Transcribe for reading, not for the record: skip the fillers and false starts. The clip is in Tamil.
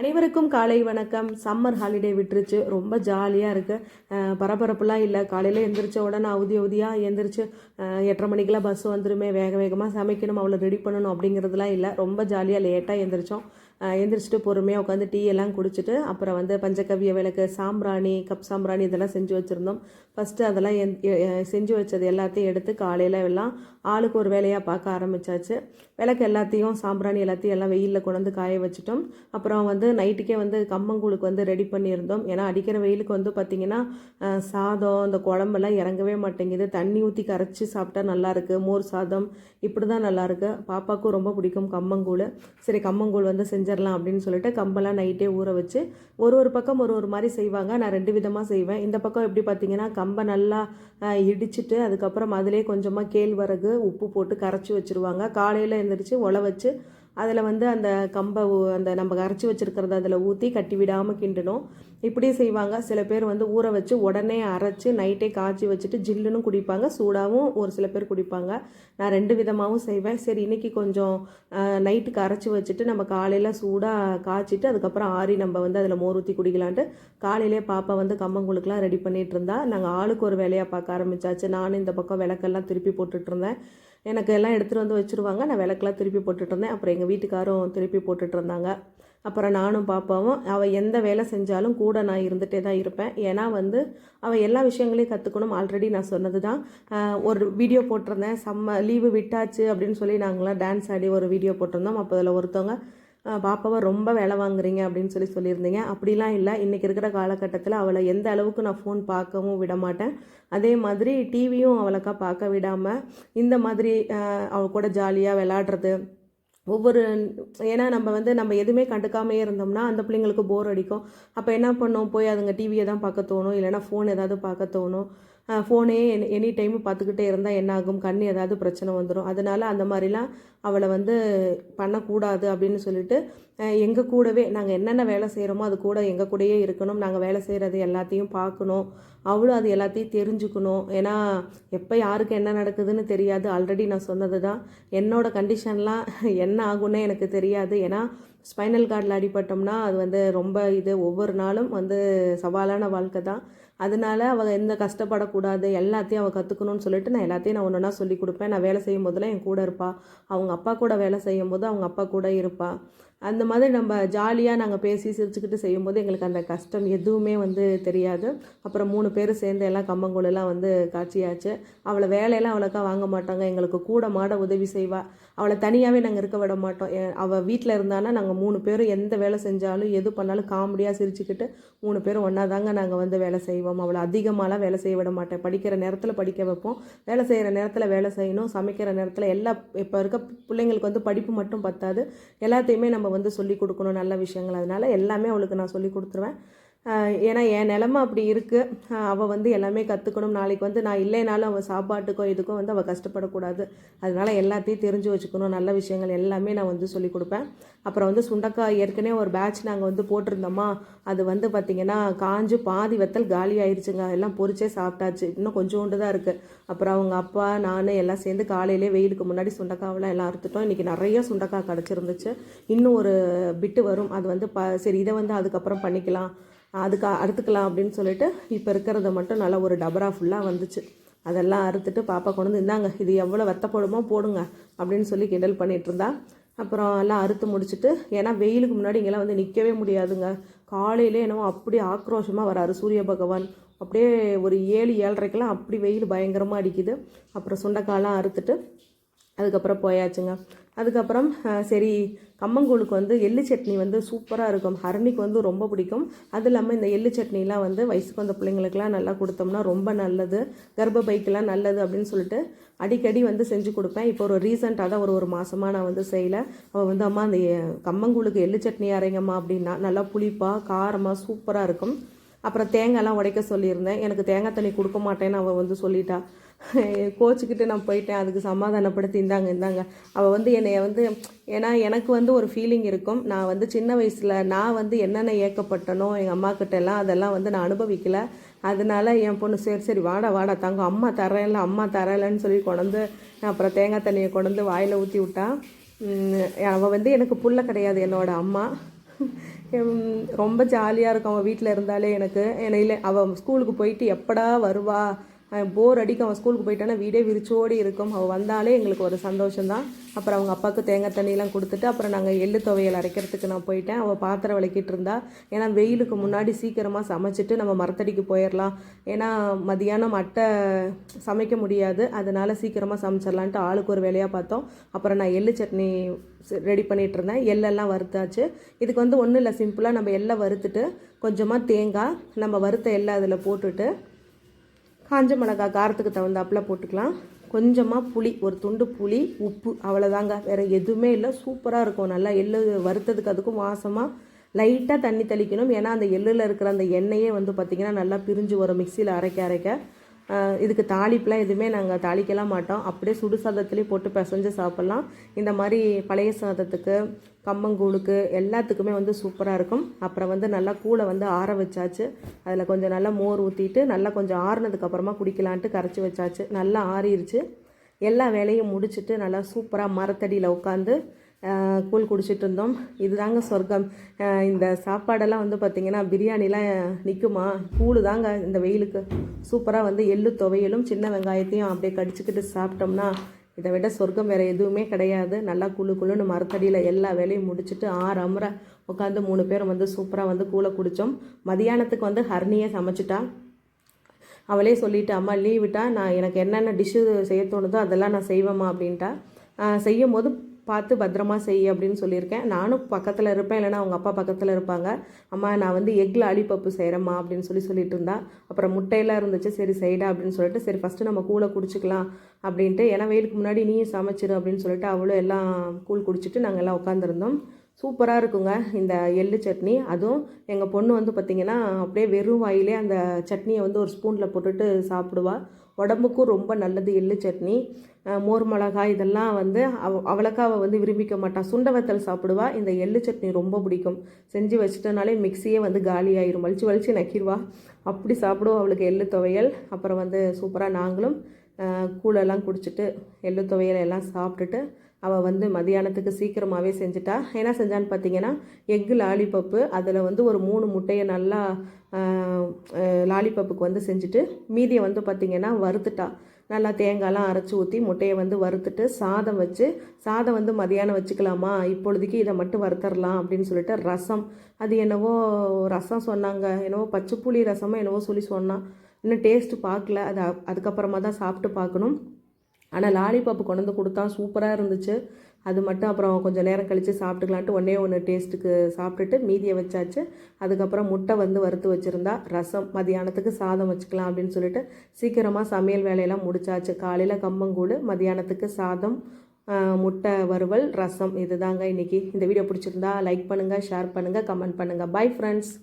அனைவருக்கும் காலை வணக்கம். சம்மர் ஹாலிடே விட்டுருச்சு. ரொம்ப ஜாலியாக இருக்குது. பரபரப்புலாம் இல்லை. காலையில் எந்திரிச்ச உடனே அவதியாக எந்திரிச்சு 8:30 மணிக்கெலாம் பஸ் வந்துருமே, வேக வேகமாக சமைக்கணும், அவளை ரெடி பண்ணணும் அப்படிங்கிறதுலாம் இல்லை. ரொம்ப ஜாலியாக லேட்டாக எந்திரிச்சோம். எந்திரிச்சிட்டு பொறுமையாக உட்காந்து டீ எல்லாம் குடிச்சிட்டு அப்புறம் வந்து பஞ்சகவ்ய விளக்கு, சாம்பிராணி, கப் சாம்பிராணி இதெல்லாம் செஞ்சு வச்சுருந்தோம். ஃபஸ்ட்டு அதெல்லாம் செஞ்சு வச்சது எல்லாத்தையும் எடுத்து காலையில் எல்லாம் ஆளுக்கு ஒரு வேலையாக பார்க்க ஆரம்பித்தாச்சு. விளக்கு எல்லாத்தையும் சாம்பிராணி எல்லாத்தையும் எல்லாம் வெயிலில் கொண்டு காய வச்சுட்டோம். அப்புறம் வந்து நைட்டுக்கே வந்து கம்மங்கூழுக்கு வந்து ரெடி பண்ணியிருந்தோம். ஏன்னா அடிக்கிற வெயிலுக்கு வந்து பார்த்திங்கன்னா சாதம் இந்த குழம்பெல்லாம் இறங்கவே மாட்டேங்குது. தண்ணி ஊற்றி கரைச்சி சாப்பிட்டா நல்லாயிருக்கு. மோர் சாதம் இப்படி தான் நல்லாயிருக்கு. பாப்பாவுக்கும் ரொம்ப பிடிக்கும் கம்மங்கூழ். சரி, கம்மங்கூழ் வந்து செஞ்சிடலாம் அப்படின்னு சொல்லிட்டு கம்பெல்லாம் நைட்டே ஊற வச்சு ஒரு பக்கம் ஒரு மாதிரி செய்வாங்க. நான் 2 விதமாக செய்வேன். இந்த பக்கம் எப்படி பார்த்தீங்கன்னா கம்பை நல்லா இடிச்சிட்டு அதுக்கப்புறம் அதிலே கொஞ்சமாக கேழ்வரகு உப்பு போட்டு கரைச்சி வச்சுருவாங்க. காலையில் எழுந்திரிச்சு உலை வச்சு அதில் வந்து அந்த கம்பை அந்த நம்ம கரைச்சி வச்சுருக்கிறத அதில் ஊற்றி கட்டி விடாமல் கிண்டணும். இப்படியே செய்வாங்க. சில பேர் வந்து ஊற வச்சு உடனே அரைச்சி நைட்டே காய்ச்சி வச்சுட்டு ஜில்லுன்னு குடிப்பாங்க. சூடாகவும் ஒரு சில பேர் குடிப்பாங்க. நான் 2 விதமாகவும் செய்வேன். சரி, இன்றைக்கி கொஞ்சம் நைட்டுக்கு அரைச்சி வச்சுட்டு நம்ம காலையில் சூடாக காய்ச்சிட்டு அதுக்கப்புறம் ஆறி நம்ம வந்து அதில் மோர் ஊற்றி குடிக்கலான்ட்டு காலையிலே பாப்பா வந்து கம்மங்கூழுக்கெலாம் ரெடி பண்ணிகிட்டு இருந்தா. நாங்கள் ஆளுக்கு ஒரு வேலையாக பார்க்க ஆரம்பித்தாச்சு. நானும் இந்த பக்கம் விளக்கெல்லாம் திருப்பி போட்டுட்ருந்தேன். எனக்கு எல்லாம் எடுத்துகிட்டு வந்து வச்சுருவாங்க. நான் விளக்கெல்லாம் திருப்பி போட்டுட்ருந்தேன். அப்புறம் எங்கள் வீட்டுக்காரும் திருப்பி போட்டுட்ருந்தாங்க. அப்புறம் நானும் பாப்பாவும் அவள் எந்த வேலை செஞ்சாலும் கூட நான் இருந்துகிட்டே தான் இருப்பேன். ஏன்னா வந்து அவள் எல்லா விஷயங்களையும் கற்றுக்கணும். ஆல்ரெடி நான் சொன்னது தான். ஒரு வீடியோ போட்டிருந்தேன். லீவு விட்டாச்சு அப்படின்னு சொல்லி நாங்களாம் டான்ஸ் ஆடி ஒரு வீடியோ போட்டிருந்தோம். அப்போ அதில் ஒருத்தவங்க பாப்பாவை ரொம்ப வேலை வாங்குறீங்க அப்படின்னு சொல்லியிருந்தீங்க. அப்படிலாம் இல்லை. இன்றைக்கி இருக்கிற காலகட்டத்தில் அவளை எந்த அளவுக்கு நான் ஃபோன் பார்க்கவும் விட மாட்டேன். அதே மாதிரி டிவியும் அவளுக்கா பார்க்க விடாமல் இந்த மாதிரி அவள் கூட ஜாலியாக விளாடுறது ஏன்னா நம்ம எதுவுமே கண்டுக்காமையே இருந்தோம்னா அந்த பிள்ளைங்களுக்கு போர் அடிக்கும். அப்போ என்ன பண்ணோம், போய் அதுங்க டிவியை தான் பார்க்க தோணும், இல்லைனா ஃபோன் ஏதாவது பார்க்க தோணும். ஃபோனே எனி டைமு பார்த்துக்கிட்டே இருந்தால் என்ன ஆகும், கண் ஏதாவது பிரச்சனை வந்துடும். அதனால் அந்த மாதிரிலாம் அவளை வந்து பண்ணக்கூடாது அப்படின்னு சொல்லிட்டு எங்கள் கூடவே நாங்கள் என்னென்ன வேலை செய்கிறோமோ அது கூட எங்கள் கூடயே இருக்கணும். நாங்கள் வேலை செய்கிறது எல்லாத்தையும் பார்க்கணும். அவளும் அது எல்லாத்தையும் தெரிஞ்சுக்கணும். ஏன்னா எப்போ யாருக்கு என்ன நடக்குதுன்னு தெரியாது. ஆல்ரெடி நான் சொன்னது தான். என்னோடய கண்டிஷன்லாம் என்ன ஆகுன்னே எனக்கு தெரியாது. ஏன்னா ஸ்பைனல் கார்டில் அடிபட்டோம்னா அது வந்து ரொம்ப ஒவ்வொரு நாளும் வந்து சவாலான வாழ்க்கை தான். அதனால அவள் எந்த கஷ்டப்படக்கூடாது, எல்லாத்தையும் அவள் கற்றுக்கணும்னு சொல்லிட்டு நான் எல்லாத்தையும் நான் ஒன்றா சொல்லி கொடுப்பேன். நான் வேலை செய்யும் போதெல்லாம் என் கூட இருப்பாள். அவங்க அப்பா கூட வேலை செய்யும் போது அவங்க அப்பா கூட இருப்பாள். அந்த மாதிரி நம்ம ஜாலியாக நாங்கள் பேசி சிரிச்சுக்கிட்டு செய்யும்போது எங்களுக்கு அந்த கஷ்டம் எதுவுமே வந்து தெரியாது. அப்புறம் 3 பேர் சேர்ந்து எல்லாம் கம்மங்கூழெல்லாம் வந்து காய்ச்சியாச்சு. அவளை வேலையெல்லாம் அவளுக்கா வாங்க மாட்டாங்க. எங்களுக்கு கூட மாட உதவி செய்வாள். அவளை தனியாகவே நாங்கள் இருக்க விட மாட்டோம். அவள் வீட்டில் இருந்தானா நாங்கள் 3 பேரும் எந்த வேலை செஞ்சாலும் எது பண்ணாலும் காமெடியாக சிரிச்சுக்கிட்டு 3 பேரும் ஒன்றா தாங்க நாங்கள் வந்து வேலை செய்வோம். அவளை அதிகமாகலாம் வேலை செய்ய விட மாட்டேன். படிக்கிற நேரத்தில் படிக்க வைப்போம், வேலை செய்கிற நேரத்தில் வேலை செய்யணும், சமைக்கிற நேரத்தில் இப்போ இருக்க பிள்ளைங்களுக்கு வந்து படிப்பு மட்டும் பத்தாது, எல்லாத்தையுமே நம்ம வந்து சொல்லி கொடுக்கணும் நல்ல விஷயங்கள். அதனால் எல்லாமே அவளுக்கு நான் சொல்லி கொடுத்துருவேன். ஏன்னா என் நிலமை அப்படி இருக்குது. அவள் வந்து எல்லாமே கற்றுக்கணும். நாளைக்கு வந்து நான் இல்லைனாலும் அவள் சாப்பாட்டுக்கோ இதுக்கும் வந்து அவள் கஷ்டப்படக்கூடாது. அதனால் எல்லாத்தையும் தெரிஞ்சு வச்சுக்கணும். நல்ல விஷயங்கள் எல்லாமே நான் வந்து சொல்லி கொடுப்பேன். அப்புறம் வந்து சுண்டக்காய் ஏற்கனவே ஒரு பேட்ச் நாங்கள் வந்து போட்டிருந்தோமா, அது வந்து பார்த்திங்கன்னா காஞ்சு பாதி வத்தல் காலி ஆயிடுச்சுங்க. எல்லாம் பொரிச்சே சாப்பிட்டாச்சு. இன்னும் கொஞ்சோண்டு தான் இருக்குது. அப்புறம் அவங்க அப்பா நான் எல்லாம் சேர்ந்து காலையிலே வெயிலுக்கு முன்னாடி சுண்டக்காவெல்லாம் எல்லாம் அறுத்துட்டோம். இன்றைக்கி நிறைய சுண்டக்காய் கிடச்சிருந்துச்சு. இன்னும் ஒரு பிட்டு வரும். அது வந்து சரி இதை வந்து அதுக்கப்புறம் பண்ணிக்கலாம், அதுக்கு அறுத்துக்கலாம் அப்படின்னு சொல்லிட்டு இப்போ இருக்கிறத மட்டும் நல்லா ஒரு டபரா ஃபுல்லாக வந்துச்சு. அதெல்லாம் அறுத்துட்டு பாப்பா கொண்டு வந்து இந்தாங்க, இது எவ்வளோ வெத்தப்படுமோ போடுங்க அப்படின்னு சொல்லி கிண்டல் பண்ணிகிட்டு இருந்தா. அப்புறம் எல்லாம் அறுத்து முடிச்சுட்டு, ஏன்னா வெயிலுக்கு முன்னாடி இங்கெல்லாம் வந்து நிற்கவே முடியாதுங்க. காலையிலே என்னவோ அப்படி ஆக்ரோஷமாக வராரு சூரிய பகவான். அப்படியே ஒரு 7-7:30க்கெல்லாம் அப்படி வெயில் பயங்கரமாக அடிக்குது. அப்புறம் சுண்டைக்காயெல்லாம் அறுத்துட்டு அதுக்கப்புறம் போயாச்சுங்க. அதுக்கப்புறம் சரி கம்மங்கூழுக்கு வந்து எள்ளு சட்னி வந்து சூப்பராக இருக்கும். ஹரணிக்கு வந்து ரொம்ப பிடிக்கும். அது இல்லாமல் இந்த எள்ளு சட்னிலாம் வந்து வயசுக்கு வந்த பிள்ளைங்களுக்கெல்லாம் நல்லா கொடுத்தோம்னா ரொம்ப நல்லது, கர்ப்பப்பைக்கெல்லாம் நல்லது அப்படின்னு சொல்லிட்டு அடிக்கடி வந்து செஞ்சு கொடுப்பேன். இப்போ ஒரு ரீசெண்டாக தான் ஒரு மாதமாக நான் வந்து செய்யலை. அவள் வந்து அம்மா அந்த கம்மங்கூழுக்கு எள்ளு சட்னி அரைங்கம்மா அப்படின்னா நல்லா புளிப்பாக காரமாக சூப்பராக இருக்கும். அப்புறம் தேங்காய்லாம் உடைக்க சொல்லியிருந்தேன். எனக்கு தேங்காய் தண்ணி கொடுக்க மாட்டேன்னு அவள் வந்து சொல்லிட்டா. கோச்சிக்கிட்டு நான் போயிட்டேன். அதுக்கு சமாதானப்படுத்தி இந்தாங்க அவள் வந்து என்னை வந்து, ஏன்னா எனக்கு வந்து ஒரு ஃபீலிங் இருக்கும். நான் வந்து சின்ன வயசில் நான் வந்து என்னென்ன ஏக்கப்பட்டனோ எங்கள் அம்மாக்கிட்ட எல்லாம் அதெல்லாம் வந்து நான் அனுபவிக்கலை. அதனால என் பொண்ணு சரி வாடா தங்கம், அம்மா தரேன்லன்னு சொல்லி கொண்டு அப்புறம் தேங்காய் தண்ணியை கொண்டு வாயில் ஊற்றி விட்டா. அவள் வந்து எனக்கு புள்ள கிடையாது, என்னோடய அம்மா. ரொம்ப ஜாலியாக இருக்கும் அவன் வீட்டில் இருந்தாலே எனக்கு. இல்லை அவள் ஸ்கூலுக்கு போயிட்டு எப்படா வருவா, போர் அடிக்கும். அவன் ஸ்கூலுக்கு போயிட்டானா வீடே விரிச்சோடி இருக்கும். அவள் வந்தாலே எங்களுக்கு ஒரு சந்தோஷம்தான். அப்புறம் அவங்க அப்பாவுக்கு தேங்காய் தண்ணியெலாம் கொடுத்துட்டு அப்புறம் நாங்கள் எள்ளு துவையல் அரைக்கிறதுக்கு நான் போயிட்டேன். அவள் பாத்திரம் விளக்கிட்டு இருந்தா. ஏன்னா வெயிலுக்கு முன்னாடி சீக்கிரமாக சமைச்சிட்டு நம்ம மரத்தடிக்கு போயிடலாம். ஏன்னா மதியானம் அட்டை சமைக்க முடியாது, அதனால் சீக்கிரமாக சமைச்சிடலான்ட்டு ஆளுக்கு ஒரு வேலையாக பார்த்தோம். அப்புறம் நான் எள்ளு சட்னி ரெடி பண்ணிகிட்டு இருந்தேன். எள்ளெல்லாம் வறுத்தாச்சு. இதுக்கு வந்து ஒன்றும் இல்லை, சிம்பிளாக நம்ம எள்ளை வறுத்துட்டு கொஞ்சமாக தேங்காய் நம்ம வறுத்த எள்ளை அதில் போட்டுட்டு காஞ்ச மிளகா காரத்துக்கு தகுந்தாப்பில் போட்டுக்கலாம். கொஞ்சமாக புளி, ஒரு துண்டு புளி, உப்பு, அவ்வளோதாங்க. வேறு எதுவுமே இல்லை. சூப்பராக இருக்கும். நல்லா எள்ளு வறுத்ததுக்கு அதுக்கும் வாசமாக லைட்டாக தண்ணி தெளிக்கணும். ஏன்னா அந்த எள்ளில் இருக்கிற அந்த எண்ணெயே வந்து பார்த்திங்கன்னா நல்லா பிரிஞ்சு வரும் மிக்சியில் அரைக்க. இதுக்கு தாளிப்புலாம் எதுவுமே நாங்கள் தாளிக்கலாம் மாட்டோம். அப்படியே சுடு சாதத்துலேயே போட்டு பிசைஞ்சு சாப்பிட்லாம். இந்த மாதிரி பழைய சாதத்துக்கு, கம்மங்கூழுக்கு எல்லாத்துக்குமே வந்து சூப்பராக இருக்கும். அப்புறம் வந்து நல்லா கூழை வந்து ஆற வச்சாச்சு. அதில் கொஞ்சம் நல்லா மோர் ஊற்றிட்டு நல்லா கொஞ்சம் ஆறுனதுக்கப்புறமா குடிக்கலான்ட்டு கரைச்சி வச்சாச்சு. நல்லா ஆறிடுச்சு. எல்லா வேலையும் முடிச்சுட்டு நல்லா சூப்பராக மரத்தடியில் உட்காந்து கூழ் குடிச்சிட்டு இருந்தோம். இதுதாங்க சொர்க்கம். இந்த சாப்பாடெல்லாம் வந்து பார்த்திங்கன்னா பிரியாணிலாம் நிற்குமா, கூழ் தாங்க இந்த வெயிலுக்கு. சூப்பராக வந்து எள்ளு துவையலும் சின்ன வெங்காயத்தையும் அப்படியே கடிச்சிக்கிட்டு சாப்பிட்டோம்னா இதை விட சொர்க்கம் வேறு எதுவுமே கிடையாது. நல்லா குழுன்னு மரத்தடியில் எல்லா வேலையும் முடிச்சுட்டு அமர உட்காந்து 3 பேரும் வந்து சூப்பராக வந்து கூழை குடித்தோம். மதியானத்துக்கு வந்து ஹர்னியை சமைச்சிட்டா. அவளே சொல்லிவிட்டு, அம்மா லீவ் விட்டா நான் எனக்கு என்னென்ன டிஷ்ஷு செய்ய தோணுதோ அதெல்லாம் நான் செய்வேம்மா அப்படின்ட்டா. செய்யும் போது பார்த்து பத்திரமா செய் அப்படின்னு சொல்லியிருக்கேன். நானும் பக்கத்தில் இருப்பேன், இல்லைனா அவங்க அப்பா பக்கத்தில் இருப்பாங்க. அம்மா நான் வந்து எக் லாலிபப்பு செய்கிறேம்மா அப்படின்னு சொல்லிட்டு இருந்தா. அப்புறம் முட்டையெல்லாம் இருந்துச்சு, சரி செய்டா அப்படின்னு சொல்லிட்டு, சரி ஃபஸ்ட்டு நம்ம கூழை குடிச்சிக்கலாம் அப்படின்ட்டு, ஏன்னா வெயிலுக்கு முன்னாடி நீயும் சமைச்சிரு அப்படின்னு சொல்லிட்டு அவளும் எல்லாம் கூழ் குடிச்சிட்டு நாங்கள் எல்லாம் உட்காந்துருந்தோம். சூப்பராக இருக்குங்க இந்த எள்ளு சட்னி. அதுவும் எங்கள் பொண்ணு வந்து பார்த்திங்கன்னா அப்படியே வெறும் வாயிலே அந்த சட்னியை வந்து ஒரு ஸ்பூனில் போட்டுட்டு சாப்பிடுவா. உடம்புக்கும் ரொம்ப நல்லது எள்ளு சட்னி. மோர் மிளகாய் இதெல்லாம் வந்து அவளுக்கா அவள் வந்து விரும்பிக்க மாட்டாள். சுண்ட வத்தல் சாப்பிடுவா. இந்த எள்ளு சட்னி ரொம்ப பிடிக்கும். செஞ்சு வச்சிட்டனாலே மிக்சியே வந்து காலி ஆயிரும். வலிச்சு நக்கிடுவா. அப்படி சாப்பிடுவோம் அவளுக்கு எள்ளு துவையல். அப்புறம் வந்து சூப்பராக நாங்களும் கூழெல்லாம் குடிச்சிட்டு எள்ளு துவையல் எல்லாம் சாப்பிட்டுட்டு அவள் வந்து மதியானத்துக்கு சீக்கிரமாகவே செஞ்சுட்டா. என்ன செஞ்சான்னு பார்த்தீங்கன்னா எக்கு லாலிபப்பு, அதில் வந்து ஒரு 3 முட்டையை நல்லா லாலிபப்புக்கு வந்து செஞ்சுட்டு மீதியை வந்து பார்த்திங்கன்னா வறுத்துட்டா. நல்லா தேங்காய்லாம் அரைச்சி ஊற்றி முட்டையை வந்து வறுத்துட்டு சாதம் வந்து மதியானம் வச்சுக்கலாமா, இப்பொழுதுக்கு இதை மட்டும் வறுத்தரலாம் அப்படின்னு சொல்லிட்டு ரசம், அது என்னவோ ரசம் சொன்னாங்க, என்னவோ பச்சைப்புளி ரசமோ என்னவோ சொன்னான். இன்னும் டேஸ்ட்டு பார்க்கல, அதுக்கப்புறமா தான் சாப்பிட்டு பார்க்கணும். ஆனால் லாலிபாப்பு கொண்டு வந்து கொடுத்தா சூப்பராக இருந்துச்சு. அது மட்டும் அப்புறம் கொஞ்சம் நேரம் கழித்து சாப்பிட்டுக்கலான்ட்டு ஒன்று டேஸ்ட்டுக்கு சாப்பிட்டுட்டு மீதியை வச்சாச்சு. அதுக்கப்புறம் முட்டை வந்து வறுத்து வச்சுருந்தா, ரசம், மதியானத்துக்கு சாதம் வச்சுக்கலாம் அப்படின்னு சொல்லிட்டு சீக்கிரமாக சமையல் வேலையெல்லாம் முடிச்சாச்சு. காலையில் கம்மங்கூழ், மதியானத்துக்கு சாதம், முட்டை வறுவல், ரசம். இது தாங்க இன்றைக்கி. இந்த வீடியோ பிடிச்சிருந்தா லைக் பண்ணுங்கள், ஷேர் பண்ணுங்கள், கமெண்ட் பண்ணுங்கள். Bye friends.